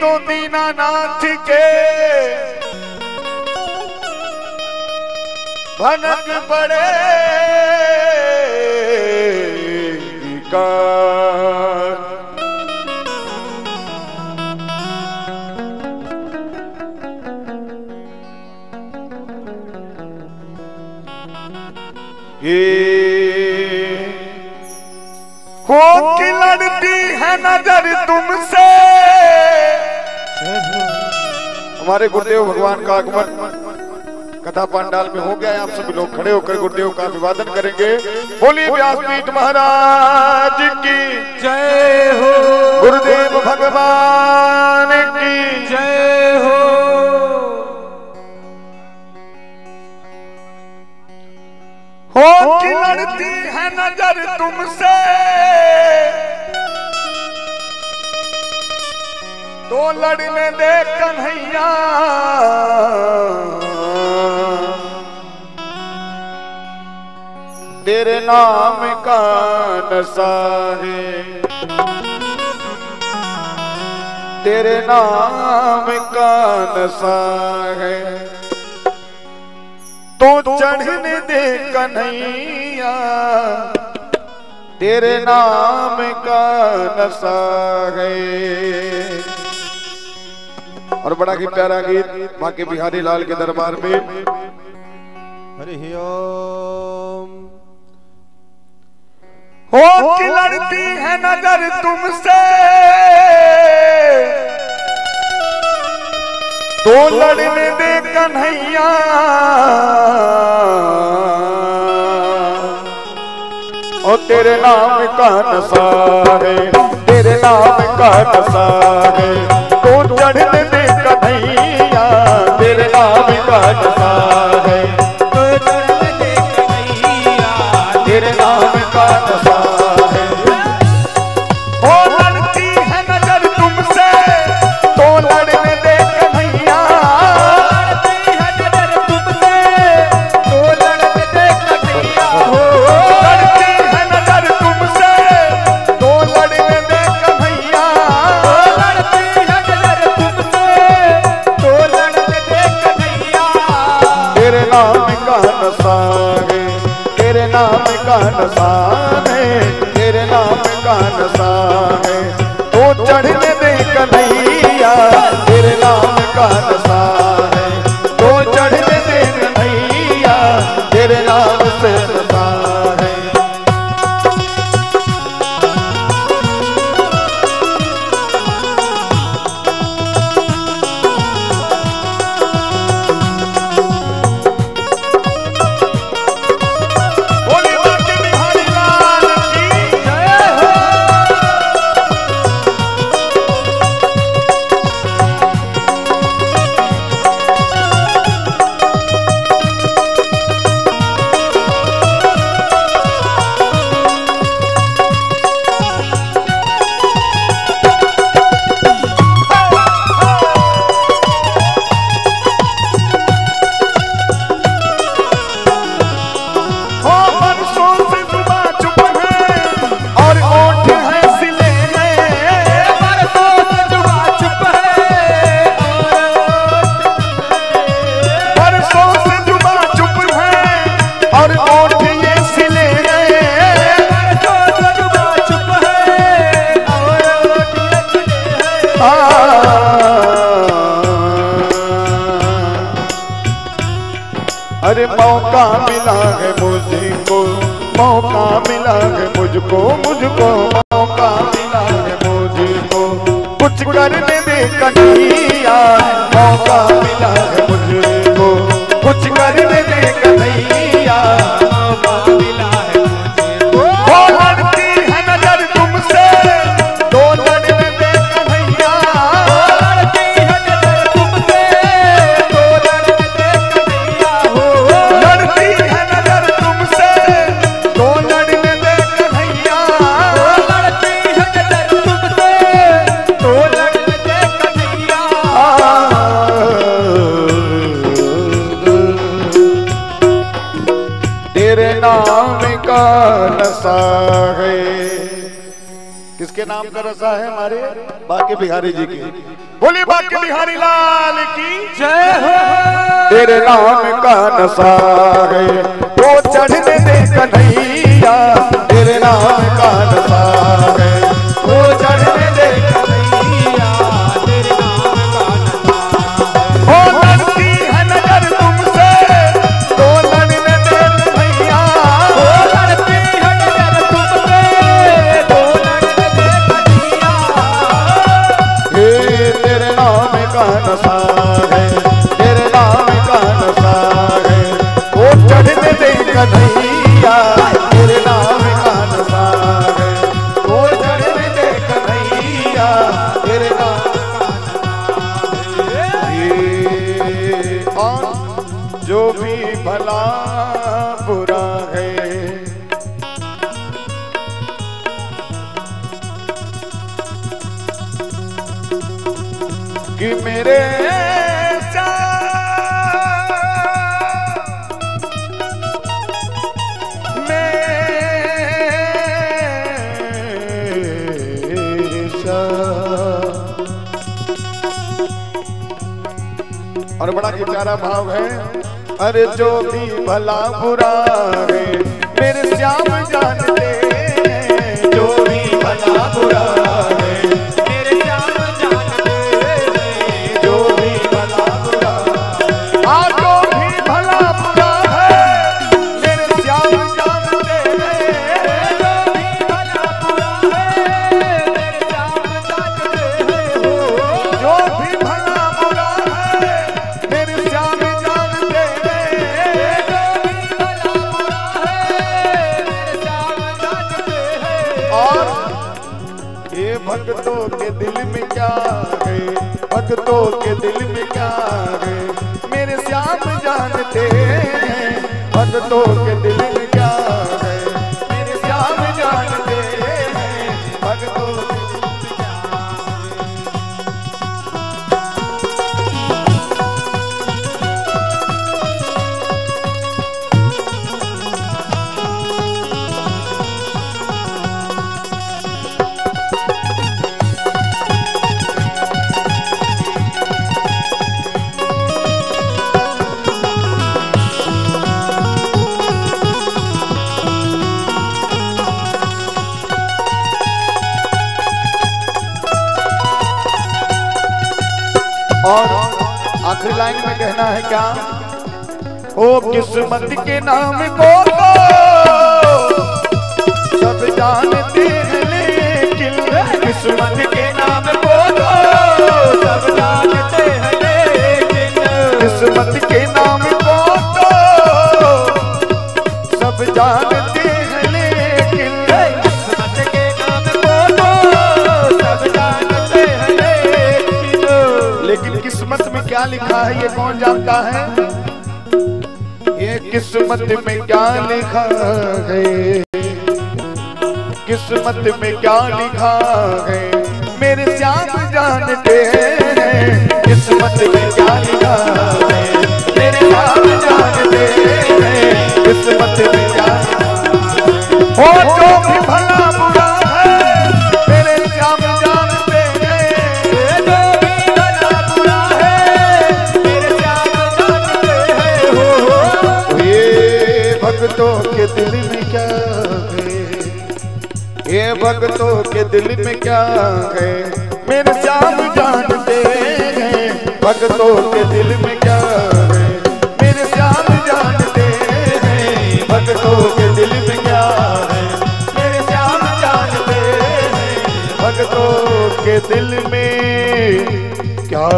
तो दीनानाथ के भनक पड़े का हो कि लड़ती है नजर तुमसे। हमारे गुरुदेव भगवान का आगमन कथा पंडाल में हो गया है। आप सभी लोग खड़े होकर गुरुदेव का अभिवादन करेंगे। बोलिए व्यासपीठ महाराज की जय हो, गुरुदेव भगवान की जय हो। हो कि लड़ती है नजर तुमसे तो लड़ने दे कन्हैया। तेरे नाम का नशा है, तेरे नाम का नशा है तो चढ़ने दे कन्हैया। तेरे नाम का नशा है। और बड़ा ही प्यारा गीत बांके बिहारी लाल के दरबार में। हरि ओम। हो कि लड़ती है नजर तुमसे तो लड़ने दे कन्हैया। और तेरे नाम का नशा है, तेरे नाम का नशा है तो चढ़ने दे कन्हैया। तेरे नाम का नशा है तो चढ़ने दे कन्हैया। तेरे नाम का नशा है। हो लड़ती है नजर तुमसे तो लड़ने दे कन्हैया। लड़ती है नजर तुमसे तो लड़ने दे कन्हैया। हो लड़ती है नजर तुमसे तो लड़ने दे कन्हैया। लड़ती है नजर तुमसे तो लड़ने दे कन्हैया। तेरे नाम का नशा है, तेरे नाम का नशा है, तेरे नाम का नशा है तो चढ़ने दे कन्हैया। तेरे नाम का नशा है तो चढ़ने दे कन्हैया। तेरे नाम से नशा है। बोली बांके बिहारी लाल की जय हो। हो बरसों से जुबां चुप है और ओठ है सिले हैं। बरसों से जुबां चुप है बरसों से जुबां चुप है और ओठ ये सिले हैं। बरसों से जुबां चुप है और ओठ ये सिले हैं। अरे मौका मिला है मुझको, मौका मिला है मुझको, मुझको मौका मिला है मुझको कुछ करने दे कन्हैया। मौका मिला है मुझको कुछ करने दे कन्हैया। मौका मिला है मुझको। हो लड़ती है नजर तुमसे तो लड़ने दे कन्हैया। लड़ती है नजर तुमसे तो लड़ने दे कन्हैया। हो लड़ती है नजर तुमसे तो लड़ने दे कन्हैया। लड़ती है नजर तुमसे तो लड़ने दे कन्हैया। तेरे नाम का नशा है। किसके नाम का नशा है हमारे? बाके बिहारी जी की। बोलिए बाके बिहारी लाल की जय हो। तेरे नाम का नशा है तो चढ़ने दे कन्हैया, तेरे नाम का नशा है तो चढ़ने दे कन्हैया, तेरे नाम का नशा है। हो लड़ती है नजर तुमसे तो लड़ने दे कन्हैया, हो लड़ती है नजर तुमसे तो लड़ने दे कन्हैया। हे तेरे नाम का नशा है, तेरे नाम का नशा है वो चढ़ने दे कन्हैया, तेरे नाम का नशा है वो चढ़ने दे कन्हैया, तेरे नाम का नशा है। और जो भी भला बुरा है कि मेरे और बड़ा ही प्यारा भाव है। अरे जो भी भला बुरा है मेरे श्याम जानते हैं, जो भी भला बुरा है मेरे श्याम जानते हैं, जो भी भला बुरा जो भी भला बुरा है मेरे श्याम जानते हैं, जो भी भला बुरा है मेरे श्याम जानते हैं। हो जो भी भला बुरा है मेरे श्याम जानते हैं, जो भी भला बुरा है मेरे श्याम जानते हैं। और ये भक्तों के दिल में क्या है, भक्तों के दिल में क्या है मेरे श्याम जानते हैं, भक्तों के दिल में क्या है मेरे श्याम जानते हैं, भक्तों के दिल में क्या और आखिरी लाइन में कहना है क्या, ओ किस्मत के नाम को तो सब जानते हैं लेकिन, किस्मत के नाम को तो सब जानते हैं लेकिन, किस्मत के नाम को तो सब जानते हैं लेकिन, किस्मत के नाम को तो सब जानते हैं लेकिन किस्मत में क्या लिखा है ये कौन जानता है, ये किस्मत में क्या लिखा है, किस्मत में क्या लिखा है मेरे श्याम जानते हैं, किस्मत में क्या लिखा है मेरे श्याम जानते हैं, किस्मत में क्या लिखा हो जो भी भला बुरा है मेरे श्याम जानते हैं, जो भी भला बुरा है मेरे श्याम जानते हैं। हो ये भक्तों के दिल में क्या है, ये भक्तों के दिल में क्या है मेरे श्याम जानते हैं, भक्तों के दिल में क्या है मेरे श्याम जानते हैं, भक्तों के दिल में क्या है मेरे श्याम जानते हैं, भक्तों के दिल में क्या